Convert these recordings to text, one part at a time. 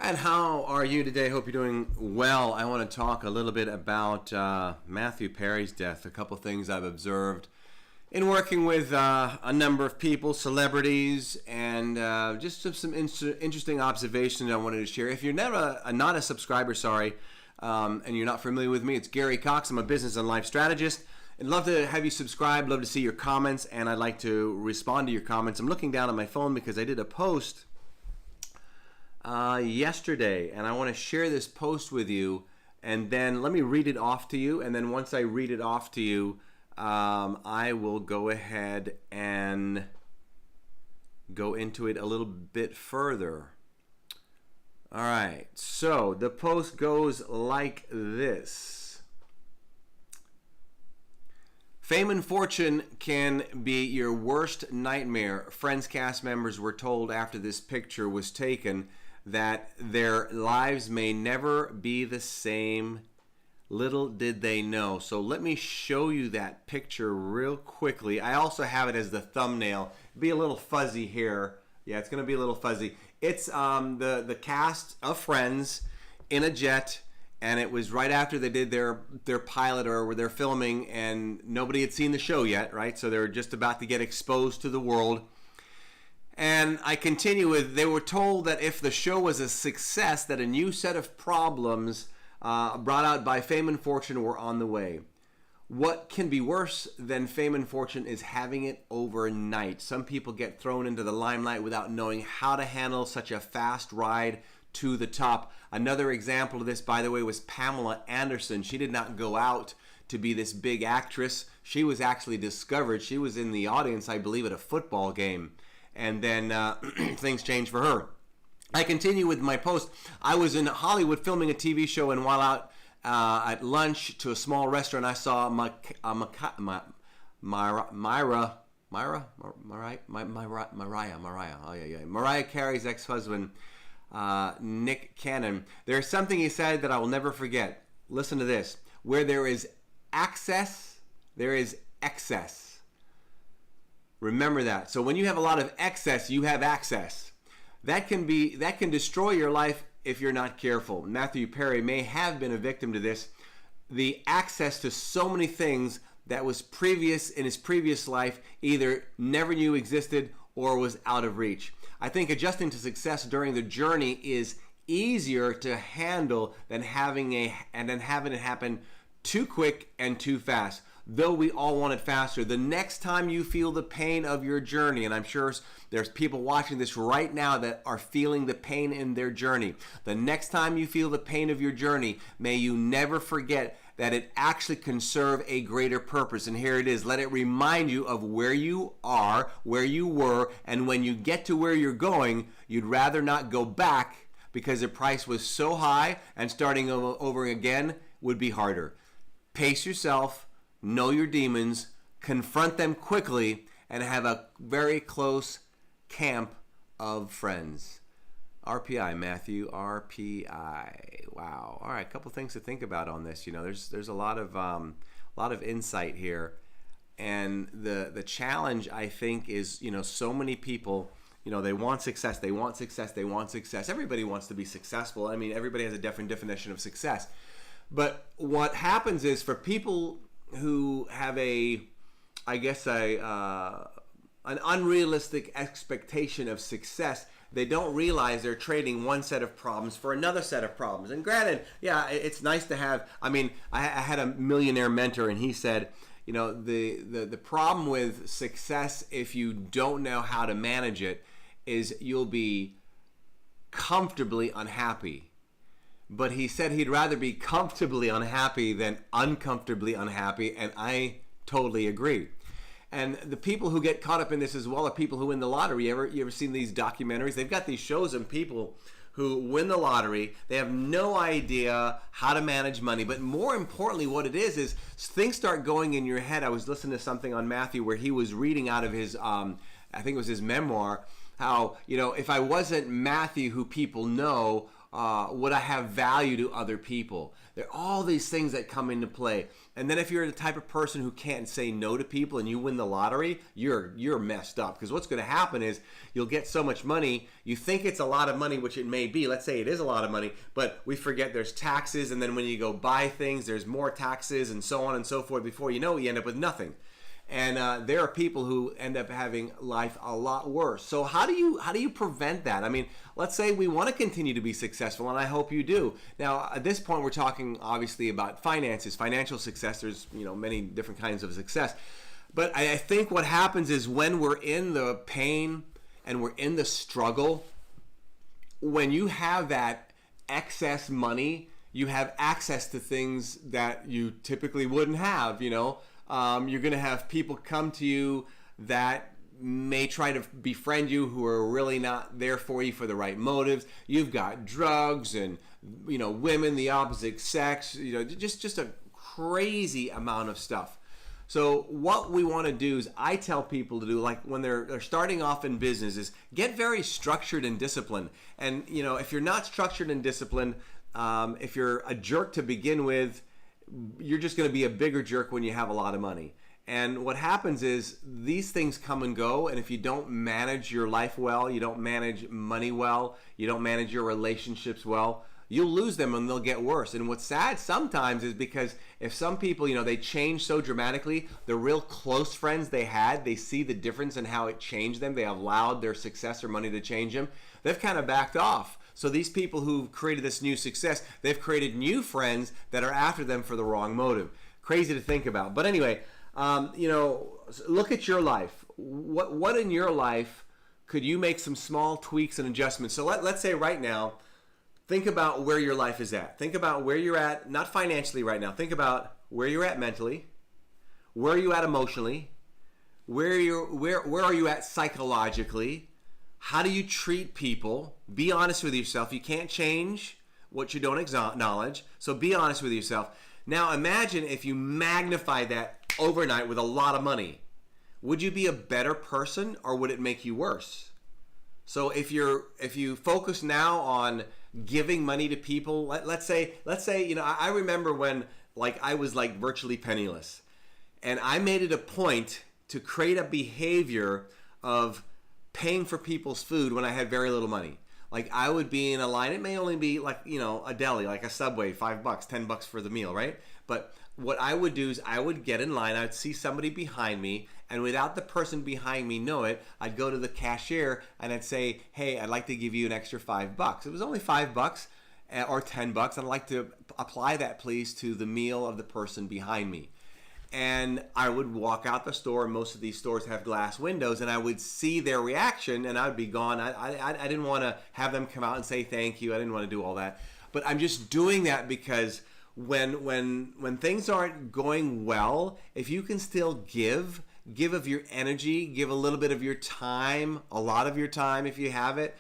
And how are you today? Hope you're doing well. I want to talk a little bit about Mathew Perry's death. A couple things I've observed in working with a number of people, celebrities, and just some interesting observations I wanted to share. If you're never not a subscriber, and you're not familiar with me, it's Gary Cox. I'm a business and life strategist. I'd love to have you subscribe, love to see your comments, and I'd like to respond to your comments. I'm looking down at my phone because I did a post yesterday, and I want to share this post with you, and then let me read it off to you, and then once I read it off to you, I will go ahead and go into it a little bit further. All right, so the post goes like this. Fame and fortune can be your worst nightmare. Friends cast members were told after this picture was taken that their lives may never be the same. Little did they know. So let me show you that picture real quickly. I also have it as the thumbnail. Be a little fuzzy here. Yeah, it's going to be a little fuzzy. It's the cast of Friends in a jet, and it was right after they did their pilot or their filming, and nobody had seen the show yet, right? So they were just about to get exposed to the world. And I continue with, they were told that if the show was a success, that a new set of problems brought out by fame and fortune were on the way. What can be worse than fame and fortune is having it overnight. Some people get thrown into the limelight without knowing how to handle such a fast ride to the top. Another example of this, by the way, was Pamela Anderson. She did not go out to be this big actress. She was actually discovered. She was in the audience, I believe, at a football game. And then things changed for her. I continue with my post. I was in Hollywood filming a TV show, and while out at lunch to a small restaurant, I saw Mariah Carey's ex-husband, Nick Cannon. There's something he said that I will never forget. Listen to this. Where there is access, there is excess. Remember that. So when you have a lot of excess, you have access. That can destroy your life if you're not careful. Mathew Perry may have been a victim to this. The access to so many things that was previous in his previous life either never knew existed or was out of reach. I think adjusting to success during the journey is easier to handle than having it happen too quick and too fast. Though we all want it faster, the next time you feel the pain of your journey, and I'm sure there's people watching this right now that are feeling the pain in their journey. The next time you feel the pain of your journey, may you never forget that it actually can serve a greater purpose. And here it is. Let it remind you of where you are, where you were, and when you get to where you're going, you'd rather not go back because the price was so high, and starting over again would be harder. Pace yourself. Know your demons, confront them quickly, and have a very close camp of friends. RPI, Matthew, RPI. Wow. All right, a couple things to think about on this. You know, there's a lot of insight here, and the challenge, I think, is, you know, so many people, you know, they want success, they want success, they want success. Everybody wants to be successful. I mean, everybody has a different definition of success. But what happens is, for people who have an unrealistic expectation of success, they don't realize they're trading one set of problems for another set of problems. And granted, yeah, it's nice to have, I had a millionaire mentor, and he said, you know, the problem with success, if you don't know how to manage it, is you'll be comfortably unhappy. But he said he'd rather be comfortably unhappy than uncomfortably unhappy, and I totally agree. And the people who get caught up in this as well are people who win the lottery. You ever seen these documentaries? They've got these shows of people who win the lottery. They have no idea how to manage money. But more importantly, what it is things start going in your head. I was listening to something on Matthew where he was reading out of his, I think it was his memoir, how, if I wasn't Matthew, who people know, would I have value to other people? There are all these things that come into play. And then if you're the type of person who can't say no to people and you win the lottery, you're messed up. Because what's going to happen is you'll get so much money, you think it's a lot of money, which it may be. Let's say it is a lot of money, but we forget there's taxes, and then when you go buy things, there's more taxes and so on and so forth. Before you know it, you end up with nothing. And there are people who end up having life a lot worse. So how do you prevent that? I mean, let's say we want to continue to be successful, and I hope you do. Now, at this point, we're talking obviously about finances, financial success. There's many different kinds of success. But I think what happens is when we're in the pain and we're in the struggle, when you have that excess money, you have access to things that you typically wouldn't have, You're going to have people come to you that may try to befriend you who are really not there for you for the right motives. You've got drugs and, women, the opposite sex, just a crazy amount of stuff. So what we want to do is, I tell people to do, like when they're starting off in business, is get very structured and disciplined. And, if you're not structured and disciplined, if you're a jerk to begin with, you're just going to be a bigger jerk when you have a lot of money. And what happens is these things come and go, and if you don't manage your life well, you don't manage money well, you don't manage your relationships well, you'll lose them and they'll get worse. And what's sad sometimes is because if some people, they change so dramatically, the real close friends they had, they see the difference in how it changed them, they allowed their success or money to change them, they've kind of backed off. So these people who've created this new success, they've created new friends that are after them for the wrong motive. Crazy to think about. But anyway, look at your life. What in your life could you make some small tweaks and adjustments? So let's say right now, think about where your life is at. Think about where you're at, not financially right now. Think about where you're at mentally. Where are you at emotionally? Where are you at psychologically? How do you treat people? Be honest with yourself. You can't change what you don't acknowledge. So be honest with yourself. Now imagine if you magnify that overnight with a lot of money. Would you be a better person, or would it make you worse? So if you focus now on giving money to people, let's say, I remember when I was virtually penniless, and I made it a point to create a behavior of paying for people's food when I had very little money. I would be in a line. It may only be a deli, like a Subway, $5, $10 for the meal, right? But what I would do is I would get in line. I would see somebody behind me, and without the person behind me know it, I'd go to the cashier and I'd say, "Hey, I'd like to give you an extra $5." It was only $5 or $10. I'd like to apply that, please, to the meal of the person behind me. And I would walk out the store, and most of these stores have glass windows, and I would see their reaction, and I would be gone. I didn't want to have them come out and say thank you. I didn't want to do all that. But I'm just doing that because when things aren't going well, if you can still give of your energy, give a little bit of your time, a lot of your time if you have it,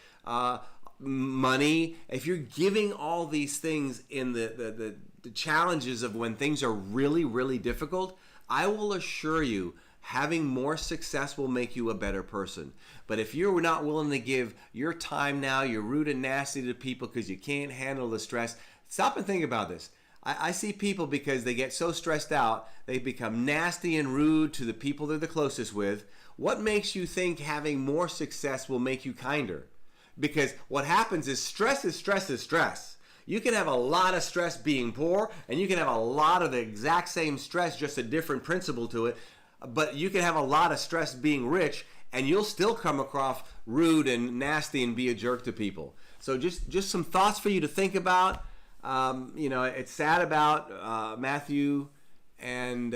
money, if you're giving all these things in the challenges of when things are really, really difficult, I will assure you, having more success will make you a better person. But if you're not willing to give your time now, you're rude and nasty to people because you can't handle the stress, stop and think about this. I see people, because they get so stressed out, they become nasty and rude to the people they're the closest with. What makes you think having more success will make you kinder? Because what happens is stress is stress is stress. You can have a lot of stress being poor, and you can have a lot of the exact same stress, just a different principle to it. But you can have a lot of stress being rich, and you'll still come across rude and nasty and be a jerk to people. So just some thoughts for you to think about. It's sad about Matthew, and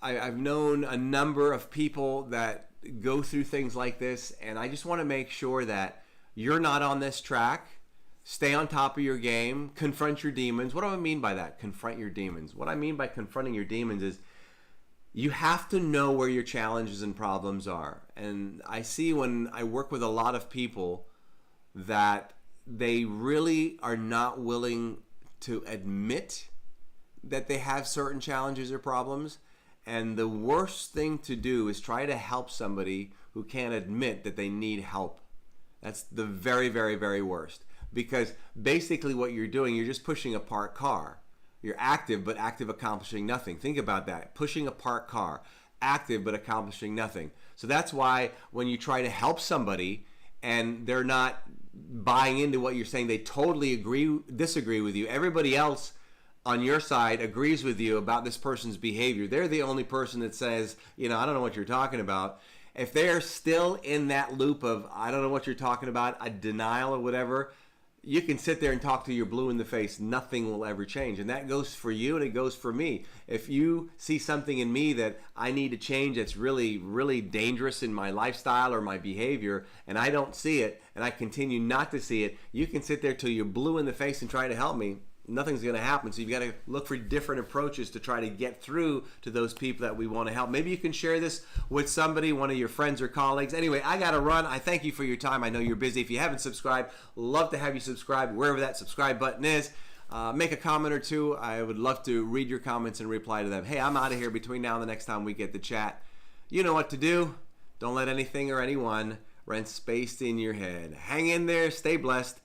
I've known a number of people that go through things like this, and I just want to make sure that you're not on this track. Stay on top of your game. Confront your demons. What do I mean by that? Confront your demons. What I mean by confronting your demons is you have to know where your challenges and problems are. And I see when I work with a lot of people that they really are not willing to admit that they have certain challenges or problems. And the worst thing to do is try to help somebody who can't admit that they need help. That's the very, very, very worst. Because basically what you're doing, you're just pushing a parked car. You're active, but active accomplishing nothing. Think about that. Pushing a parked car. Active, but accomplishing nothing. So that's why when you try to help somebody and they're not buying into what you're saying, they totally disagree with you. Everybody else on your side agrees with you about this person's behavior. They're the only person that says, I don't know what you're talking about. If they're still in that loop of, I don't know what you're talking about, a denial or whatever, you can sit there and talk till you're blue in the face. Nothing will ever change. And that goes for you and it goes for me. If you see something in me that I need to change that's really, really dangerous in my lifestyle or my behavior, and I don't see it, and I continue not to see it, you can sit there till you're blue in the face and try to help me. Nothing's going to happen. So you've got to look for different approaches to try to get through to those people that we want to help. Maybe you can share this with somebody, one of your friends or colleagues. Anyway, I got to run. I thank you for your time. I know you're busy. If you haven't subscribed, love to have you subscribe wherever that subscribe button is. Make a comment or two. I would love to read your comments and reply to them. Hey, I'm out of here between now and the next time we get to chat. You know what to do. Don't let anything or anyone rent space in your head. Hang in there. Stay blessed.